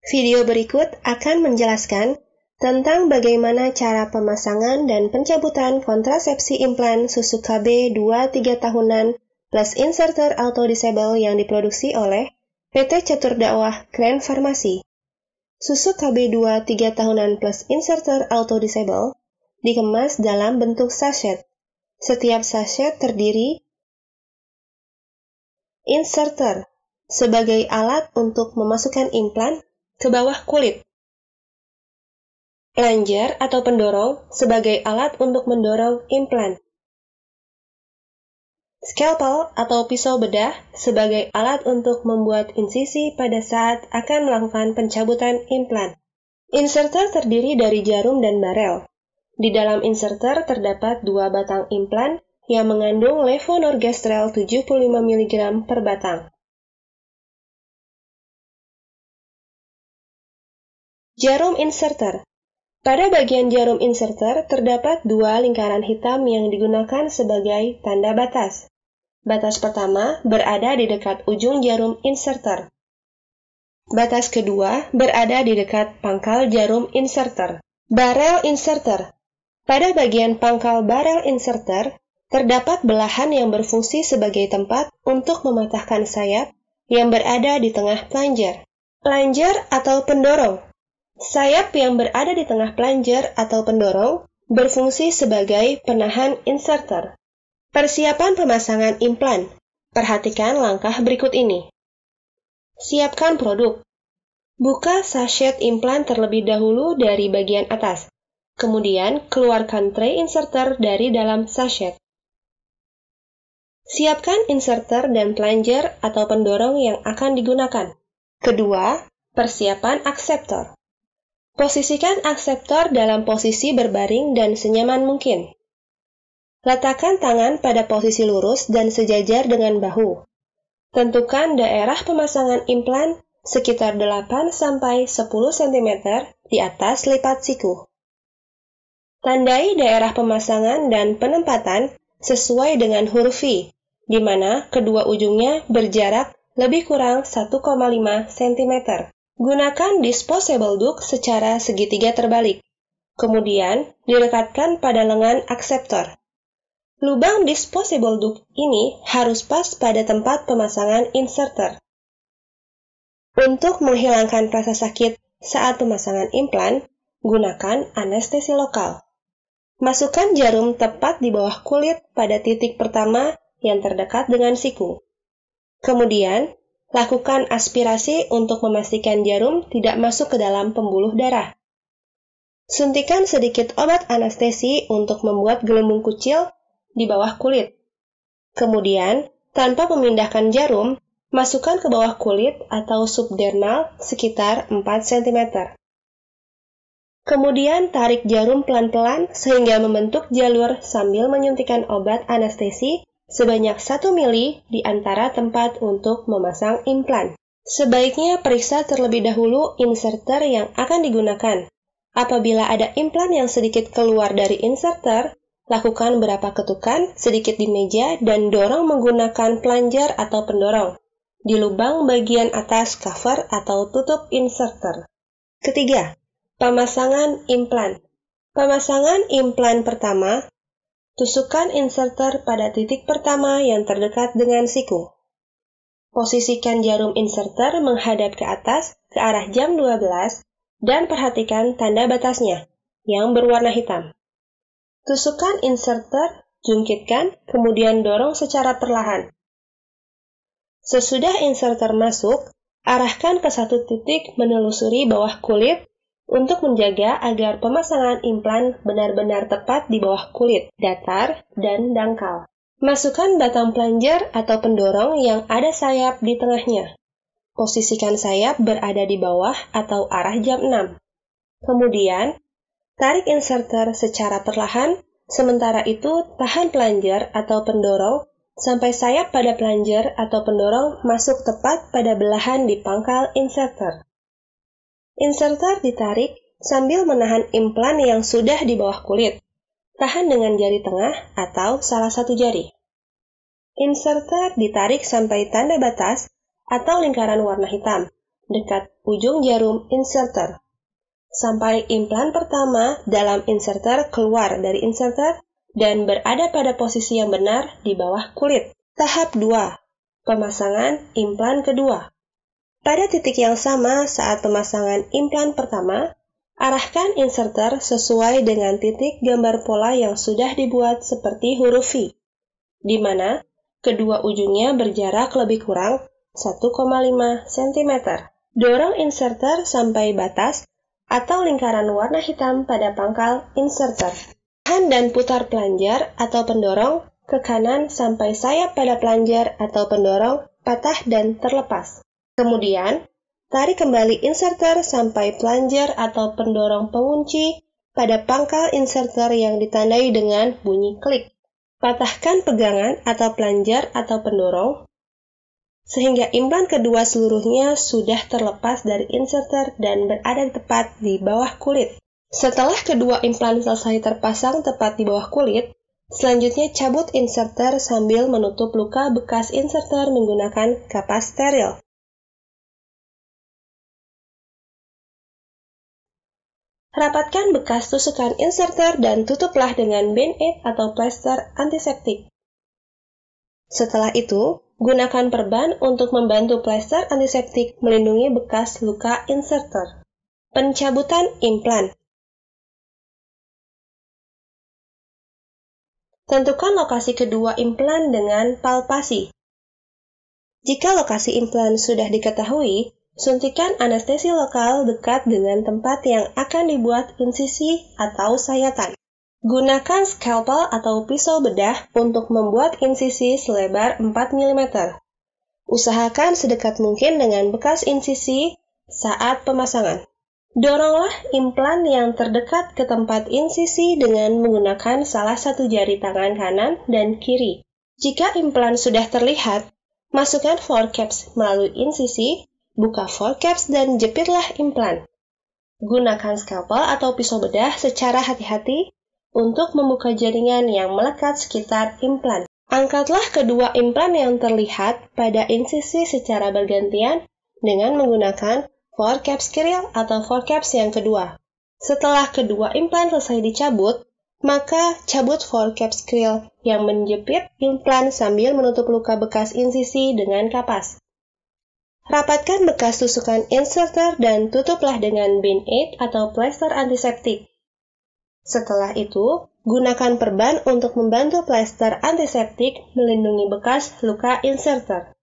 Video berikut akan menjelaskan tentang bagaimana cara pemasangan dan pencabutan kontrasepsi implan susu KB 2-3 tahunan plus inserter auto disable yang diproduksi oleh PT Catur Dakwah Grand Farmasi. Susu KB 2-3 tahunan plus inserter auto disable dikemas dalam bentuk sachet. Setiap sachet terdiri inserter sebagai alat untuk memasukkan implan ke bawah kulit, plunger atau pendorong sebagai alat untuk mendorong implan, scalpel atau pisau bedah sebagai alat untuk membuat insisi pada saat akan melakukan pencabutan implan. Inserter terdiri dari jarum dan barel. Di dalam inserter terdapat 2 batang implan yang mengandung levonorgestrel 75 mg per batang. Jarum inserter. Pada bagian jarum inserter terdapat 2 lingkaran hitam yang digunakan sebagai tanda batas. Batas pertama berada di dekat ujung jarum inserter. Batas kedua berada di dekat pangkal jarum inserter. Barel inserter. Pada bagian pangkal barel inserter terdapat belahan yang berfungsi sebagai tempat untuk mematahkan sayap yang berada di tengah plunger. Plunger atau pendorong. Sayap yang berada di tengah plunger atau pendorong berfungsi sebagai penahan inserter. Persiapan pemasangan implan. Perhatikan langkah berikut ini. Siapkan produk. Buka sachet implan terlebih dahulu dari bagian atas. Kemudian, keluarkan tray inserter dari dalam sachet. Siapkan inserter dan plunger atau pendorong yang akan digunakan. Kedua, persiapan akseptor. Posisikan akseptor dalam posisi berbaring dan senyaman mungkin. Letakkan tangan pada posisi lurus dan sejajar dengan bahu. Tentukan daerah pemasangan implan sekitar 8-10 cm di atas lipat siku. Tandai daerah pemasangan dan penempatan sesuai dengan huruf V, di mana kedua ujungnya berjarak lebih kurang 1,5 cm. Gunakan disposable duct secara segitiga terbalik. Kemudian, direkatkan pada lengan akseptor. Lubang disposable duct ini harus pas pada tempat pemasangan inserter. Untuk menghilangkan rasa sakit saat pemasangan implan, gunakan anestesi lokal. Masukkan jarum tepat di bawah kulit pada titik pertama yang terdekat dengan siku. Kemudian, lakukan aspirasi untuk memastikan jarum tidak masuk ke dalam pembuluh darah. Suntikan sedikit obat anestesi untuk membuat gelembung kecil di bawah kulit. Kemudian, tanpa memindahkan jarum, masukkan ke bawah kulit atau subdermal sekitar 4 cm. Kemudian, tarik jarum pelan-pelan sehingga membentuk jalur sambil menyuntikkan obat anestesi sebanyak 1 mili di antara tempat untuk memasang implan. Sebaiknya periksa terlebih dahulu inserter yang akan digunakan. Apabila ada implan yang sedikit keluar dari inserter, lakukan beberapa ketukan sedikit di meja dan dorong menggunakan plunger atau pendorong di lubang bagian atas cover atau tutup inserter. Ketiga, pemasangan implan. Pemasangan implan pertama. Tusukkan inserter pada titik pertama yang terdekat dengan siku. Posisikan jarum inserter menghadap ke atas ke arah jam 12 dan perhatikan tanda batasnya yang berwarna hitam. Tusukkan inserter, jungkitkan, kemudian dorong secara perlahan. Sesudah inserter masuk, arahkan ke satu titik menelusuri bawah kulit untuk menjaga agar pemasangan implan benar-benar tepat di bawah kulit, datar, dan dangkal. Masukkan batang plunger atau pendorong yang ada sayap di tengahnya. Posisikan sayap berada di bawah atau arah jam 6. Kemudian, tarik inserter secara perlahan, sementara itu tahan plunger atau pendorong sampai sayap pada plunger atau pendorong masuk tepat pada belahan di pangkal inserter. Inserter ditarik sambil menahan implan yang sudah di bawah kulit. Tahan dengan jari tengah atau salah satu jari. Inserter ditarik sampai tanda batas atau lingkaran warna hitam dekat ujung jarum inserter, sampai implan pertama dalam inserter keluar dari inserter dan berada pada posisi yang benar di bawah kulit. Tahap 2. Pemasangan implan kedua. Pada titik yang sama saat pemasangan implan pertama, arahkan inserter sesuai dengan titik gambar pola yang sudah dibuat seperti huruf V, di mana kedua ujungnya berjarak lebih kurang 1,5 cm. Dorong inserter sampai batas atau lingkaran warna hitam pada pangkal inserter. Tahan dan putar pelanjar atau pendorong ke kanan sampai sayap pada pelanjar atau pendorong patah dan terlepas. Kemudian, tarik kembali inserter sampai pelanjar atau pendorong pengunci pada pangkal inserter yang ditandai dengan bunyi klik. Patahkan pegangan atau pelanjar atau pendorong sehingga implan kedua seluruhnya sudah terlepas dari inserter dan berada tepat di bawah kulit. Setelah kedua implan selesai terpasang tepat di bawah kulit, selanjutnya cabut inserter sambil menutup luka bekas inserter menggunakan kapas steril. Rapatkan bekas tusukan inserter dan tutuplah dengan band-aid atau plester antiseptik. Setelah itu, gunakan perban untuk membantu plester antiseptik melindungi bekas luka inserter. Pencabutan implan. Tentukan lokasi kedua implan dengan palpasi. Jika lokasi implan sudah diketahui, suntikan anestesi lokal dekat dengan tempat yang akan dibuat insisi atau sayatan. Gunakan scalpel atau pisau bedah untuk membuat insisi selebar 4 mm. Usahakan sedekat mungkin dengan bekas insisi saat pemasangan. Doronglah implan yang terdekat ke tempat insisi dengan menggunakan salah satu jari tangan kanan dan kiri. Jika implan sudah terlihat, masukkan forceps melalui insisi, buka forceps dan jepitlah implan. Gunakan scalpel atau pisau bedah secara hati-hati untuk membuka jaringan yang melekat sekitar implan. Angkatlah kedua implan yang terlihat pada insisi secara bergantian dengan menggunakan forceps kiril atau forceps yang kedua. Setelah kedua implan selesai dicabut, maka cabut forceps kiril yang menjepit implan sambil menutup luka bekas insisi dengan kapas. Rapatkan bekas tusukan inserter dan tutuplah dengan band-aid atau plester antiseptik. Setelah itu, gunakan perban untuk membantu plester antiseptik melindungi bekas luka inserter.